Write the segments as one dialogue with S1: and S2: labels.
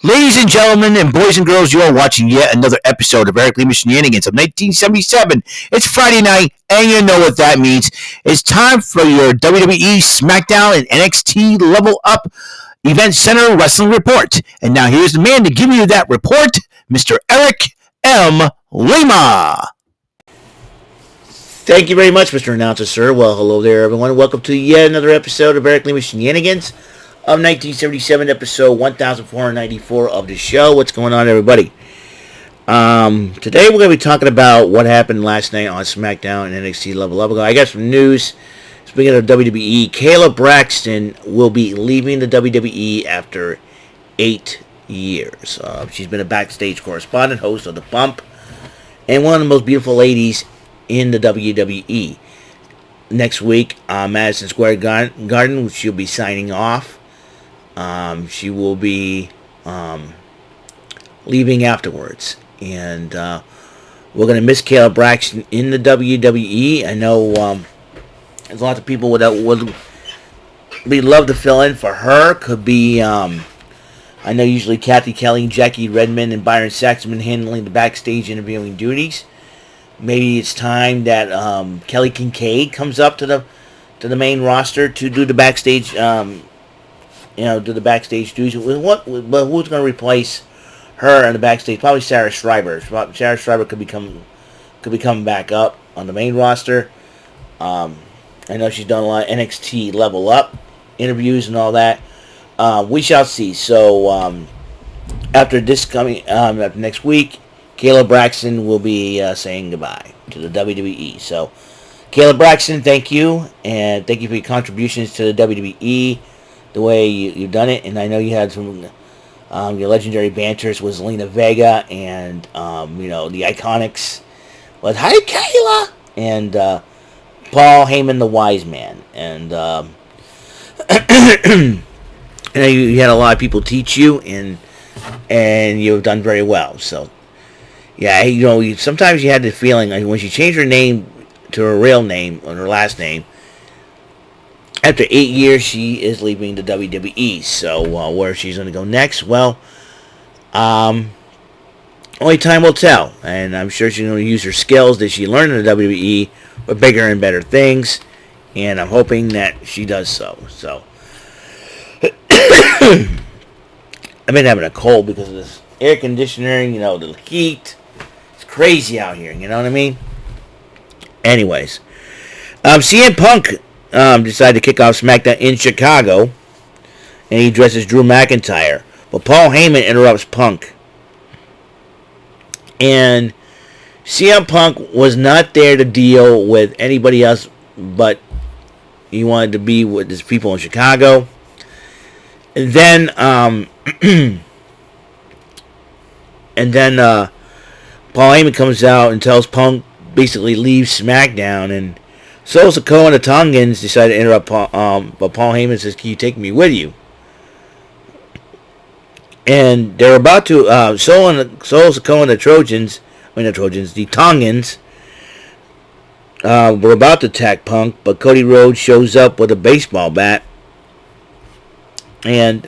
S1: Ladies and gentlemen, and boys and girls, you are watching yet another episode of Lima Shenanigans of 1977. It's Friday night, and you know what that means. It's time for your WWE, SmackDown, and NXT Level Up Event Center Wrestling Report. And now here's the man to give you that report, Mr. Eric M. Lima.
S2: Thank you very much, Mr. Announcer, sir. Well, hello there, everyone. Welcome to yet another episode of Lima Shenanigans of 1977, episode 1494 of the show. What's going on, everybody? Today we're going to be talking about what happened last night on SmackDown and NXT Level Up. I got some news. Speaking of WWE, Kayla Braxton will be leaving the WWE after 8 years. She's been a backstage correspondent, host of The Bump, and one of the most beautiful ladies in the WWE. Next week, Madison Square Garden, she'll be signing off. She will be leaving afterwards, and we're going to miss Kayla Braxton in the WWE. I know there's a lot of people would love to fill in for her. Could be I know usually Kathy Kelly, Jackie Redmond, and Byron Saxman handling the backstage interviewing duties. Maybe it's time that Kelly Kincaid comes up to the main roster to do the backstage. Do the backstage duties. But who's going to replace her in the backstage? Probably Sarah Schreiber. Sarah Schreiber could be coming back up on the main roster. I know she's done a lot of NXT Level Up interviews and all that. We shall see. So after next week, Kayla Braxton will be saying goodbye to the WWE. So, Kayla Braxton, thank you, and thank you for your contributions to the WWE. The way you've done it, and I know you had some your legendary banters with Zelina Vega and the Iconics with "Hi Kayla" and Paul Heyman, the Wise Man, and you had a lot of people teach you, and you've done very well. So yeah, sometimes you had the feeling like when she changed her name to her real name or her last name. After 8 years, she is leaving the WWE. So, where she's going to go next? Well, only time will tell. And I'm sure she's going to use her skills that she learned in the WWE for bigger and better things. And I'm hoping that she does so. So, I've been having a cold because of this air conditioning, the heat. It's crazy out here, you know what I mean? Anyways, CM Punk decided to kick off SmackDown in Chicago, and he dresses Drew McIntyre. But Paul Heyman interrupts Punk. And CM Punk was not there to deal with anybody else, but he wanted to be with his people in Chicago. And then, Paul Heyman comes out and tells Punk basically leave SmackDown, and Sikoa and the Tongans decide to interrupt Paul, but Paul Heyman says, "Can you take me with you?" And they're about to Sikoa and the Tongans were about to attack Punk, but Cody Rhodes shows up with a baseball bat and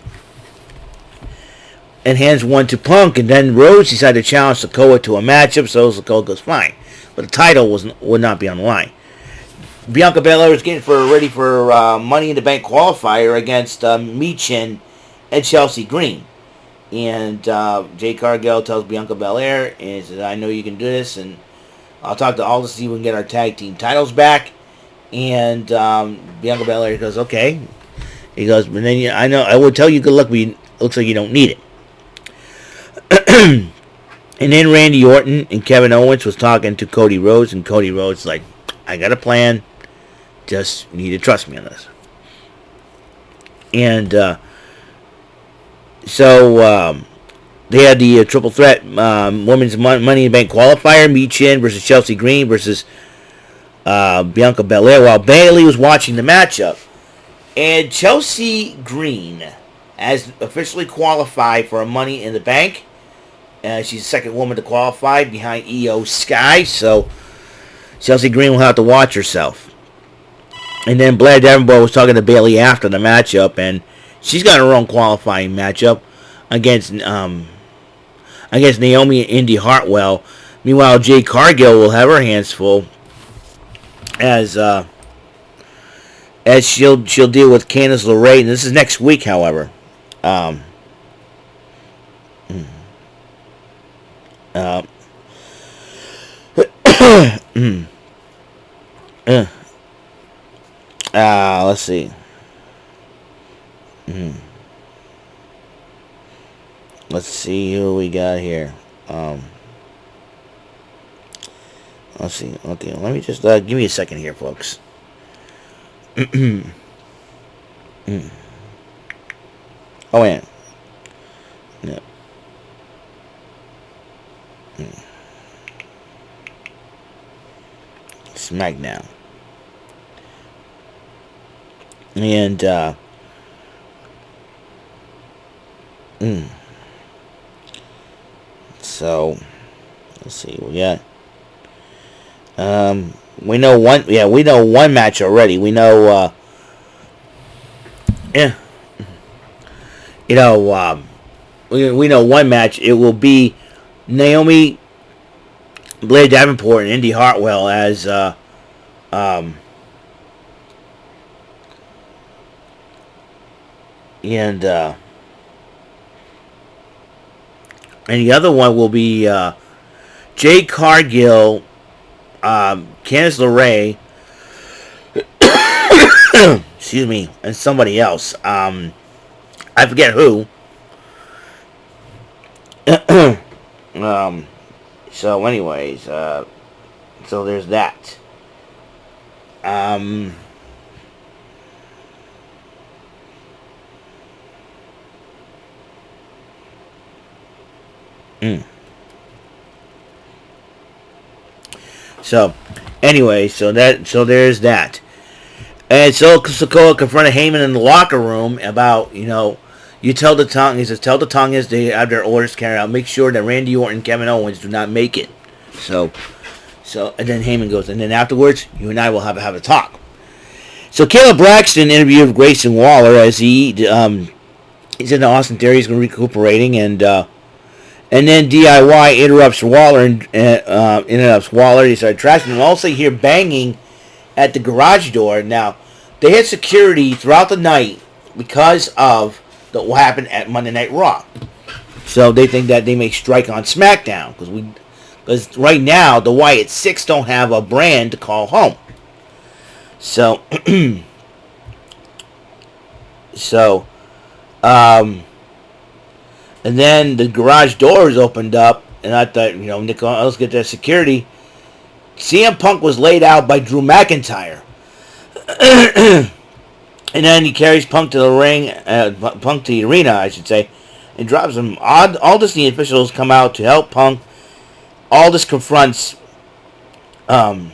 S2: hands one to Punk, and then Rhodes decided to challenge Sikoa to a matchup. So Sikoa goes, "Fine," but the title would not be on the line. Bianca Belair is getting ready for Money in the Bank qualifier against Michin and Chelsea Green. And Jade Cargill tells Bianca Belair, and says, "I know you can do this, and I'll talk to Aldis to see if we can get our tag team titles back." And Bianca Belair goes, "Okay." He goes, "But then I will tell you good luck, but it looks like you don't need it." And then Randy Orton and Kevin Owens was talking to Cody Rhodes, and Cody Rhodes like, "I got a plan. Just need to trust me on this." And they had the triple threat women's Money in the Bank qualifier: Michin versus Chelsea Green versus Bianca Belair, while Bayley was watching the matchup. And Chelsea Green has officially qualified for a Money in the Bank. She's the second woman to qualify behind Io Sky, so Chelsea Green will have to watch herself. And then Blair Davenport was talking to Bayley after the matchup, and she's got her own qualifying matchup against Naomi and Indy Hartwell. Meanwhile, Jade Cargill will have her hands full as she'll deal with Candice LeRae. And this is next week, however. Let's see. Let's see who we got here. Let's see. Okay, let me just give me a second here, folks. Oh, yeah. Yeah. SmackDown. And so let's see. We got we know one. Yeah, we know one match already. We know yeah. You know, we know one match. It will be Naomi, Blair Davenport, and Indy Hartwell as and the other one will be Jade Cargill, Candice LeRae, excuse me, and somebody else. I forget who. So anyways, so there's that. So, anyway, so there's that. And so Sikoa confronted Heyman in the locker room about, you tell the tongue. He says, tell the tongue as they have their orders carried out. Make sure that Randy Orton and Kevin Owens do not make it. So, and then Heyman goes, and then afterwards, you and I will have a talk. So Caleb Braxton interviewed Grayson Waller as he's in the Austin area. He's going to be recuperating, and then DIY interrupts Waller and He started trashing him. Also, hear banging at the garage door. Now, they had security throughout the night because of what happened at Monday Night Raw. So they think that they may strike on SmackDown because right now the Wyatt Six don't have a brand to call home. So, and then the garage doors opened up, and I thought, Nick, let's get their security. CM Punk was laid out by Drew McIntyre. And then he carries Punk to the ring, Punk to the arena, I should say, and drops him. Aldis and the officials come out to help Punk. Aldis confronts Drew,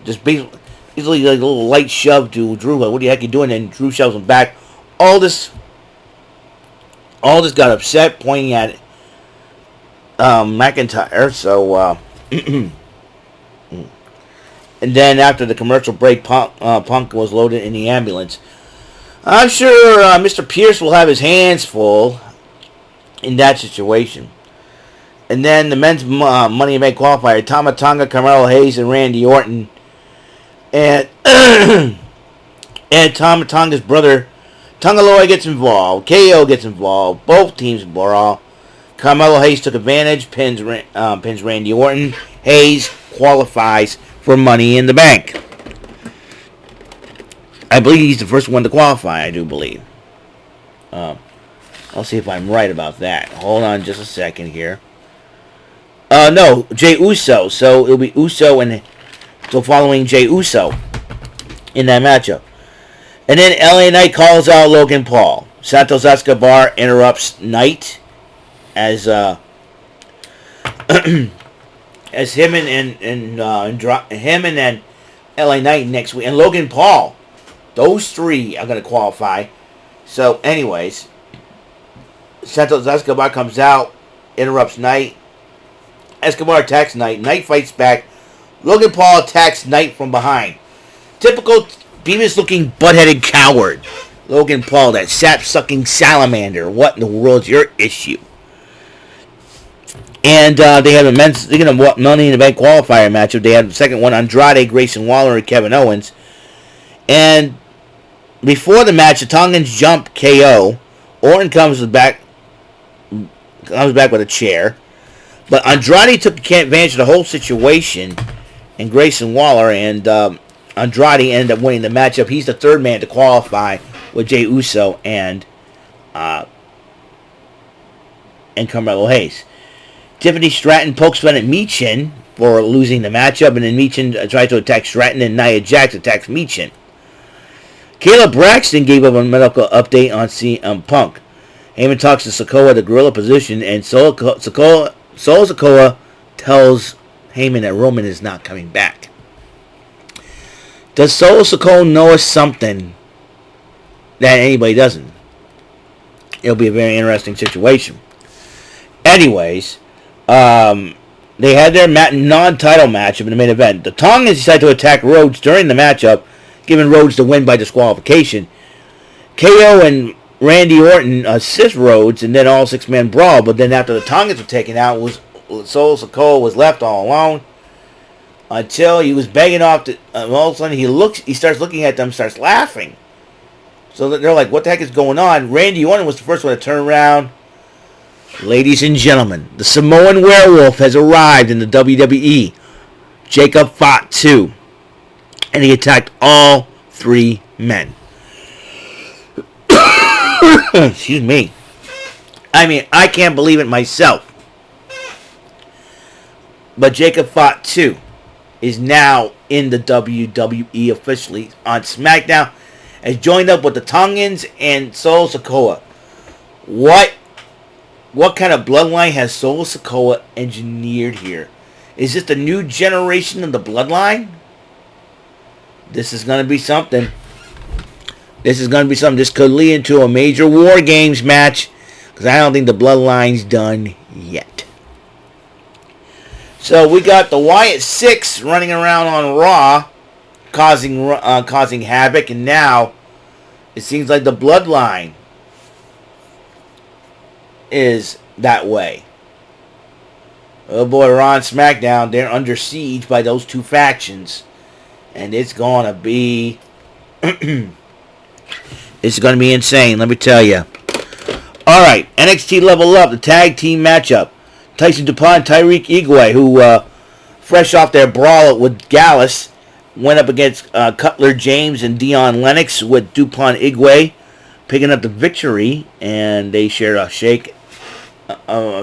S2: just basically like a little light shove to Drew. Like, what the heck are you doing? And Drew shoves him back. Aldis got upset, pointing at McIntyre. So, and then after the commercial break, Punk was loaded in the ambulance. I'm sure Mr. Pierce will have his hands full in that situation. And then the men's Money in the Bank qualifier, Tama Tonga, Carmelo Hayes, and Randy Orton. And Tama Tonga's brother, Tongaloa, gets involved. KO gets involved. Both teams brawl. Carmelo Hayes took advantage, pins Randy Orton. Hayes qualifies for Money in the Bank. I believe he's the first one to qualify, I do believe. I'll see if I'm right about that. Hold on just a second here. No, Jey Uso. So it'll be Uso following Jey Uso in that matchup. And then LA Knight calls out Logan Paul. Santos Escobar interrupts Knight as him and then LA Knight next week, and Logan Paul. Those three are going to qualify. So, anyways, Santos Escobar comes out, interrupts Knight. Escobar attacks Knight. Knight fights back. Logan Paul attacks Knight from behind. Typical Beavis-looking butt-headed coward. Logan Paul, that sap-sucking salamander. What in the world's your issue? And they have a men's, speaking of Money in the Bank qualifier matchup, they had the second one, Andrade, Grayson Waller, and Kevin Owens. And before the match, the Tongans jump KO. Orton comes back with a chair. But Andrade took advantage of the whole situation, and Grayson Waller, and Andrade ended up winning the matchup. He's the third man to qualify with Jey Uso and Carmelo Hayes. Tiffany Stratton pokes fun at Michin for losing the matchup, and then Michin tries to attack Stratton, and Nia Jax attacks Michin. Kayla Braxton gave up a medical update on CM Punk. Heyman talks to Sikoa, the gorilla position, and Solo Sikoa tells Heyman that Roman is not coming back. Does Solo Sikoa know something that anybody doesn't? It'll be a very interesting situation. Anyways, they had their non-title matchup in the main event. The Tongans decided to attack Rhodes during the matchup, giving Rhodes the win by disqualification. KO and Randy Orton assist Rhodes, and then all six-man brawl. But then after the Tongans were taken out, Solo Sikoa was left all alone until he was begging off. All of a sudden, he starts looking at them, starts laughing. So they're like, "What the heck is going on?" Randy Orton was the first one to turn around. Ladies and gentlemen, the Samoan werewolf has arrived in the WWE. Jacob Fatu. And he attacked all three men. Excuse me. I mean, I can't believe it myself. But Jacob Fatu is now in the WWE officially on SmackDown. Has joined up with the Tongans and Solo Sikoa. What kind of bloodline has Solo Sikoa engineered here? Is this the new generation of the bloodline? This is going to be something. This could lead into a major War Games match, because I don't think the bloodline's done yet. So we got the Wyatt Six running around on Raw, causing havoc, and now it seems like the bloodline is that way. Oh boy, we're on SmackDown. They're under siege by those two factions, and it's gonna be it's gonna be insane, let me tell you. All right, NXT Level Up, the tag team matchup. Tyson DuPont, Tyreek Igwe, who fresh off their brawl with Gallus, went up against Cutler James and Dion Lennox, with DuPont Igwe picking up the victory, and they shared a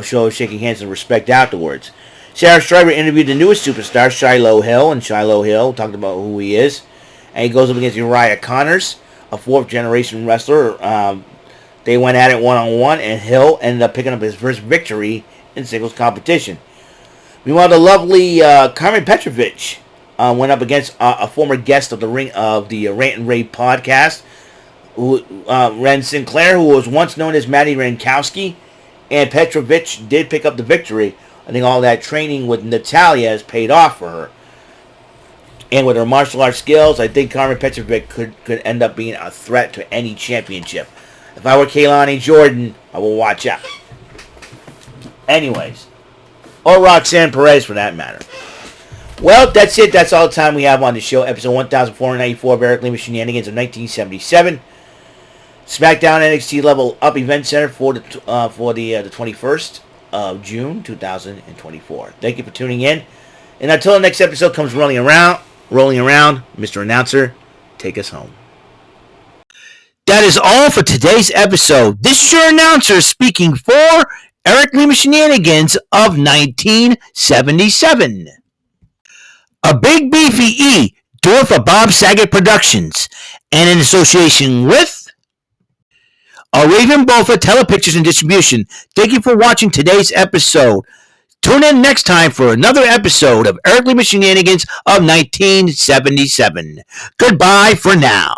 S2: show of shaking hands and respect afterwards. Sarah Striver interviewed the newest superstar, Shiloh Hill, and Shiloh Hill talked about who he is. And he goes up against Uriah Connors, a fourth-generation wrestler. They went at it one-on-one, and Hill ended up picking up his first victory in singles competition. Meanwhile, the lovely Carmen Petrovich went up against a former guest of the Rant and Rave podcast, Ren Sinclair, who was once known as Maddie Rankowski. And Petrovich did pick up the victory. I think all that training with Natalia has paid off for her. And with her martial arts skills, I think Carmen Petrovich could end up being a threat to any championship. If I were Kaylani Jordan, I will watch out. Anyways. Or Roxanne Perez, for that matter. Well, that's it. That's all the time we have on the show. Episode 1494 of Eric Lima Shenanigans of 1977. SmackDown NXT Level Up Event Center for the 21st of June 2024. Thank you for tuning in. And until the next episode comes rolling around, Mr. Announcer, take us home.
S1: That is all for today's episode. This is your announcer speaking for Eric Lima Shenanigans of 1977. A Big Beefy E, doing for Bob Saget Productions, and in association with a Raven Bofa Telepictures and Distribution. Thank you for watching today's episode. Tune in next time for another episode of Eric Lima Shenanigans of 1977. Goodbye for now.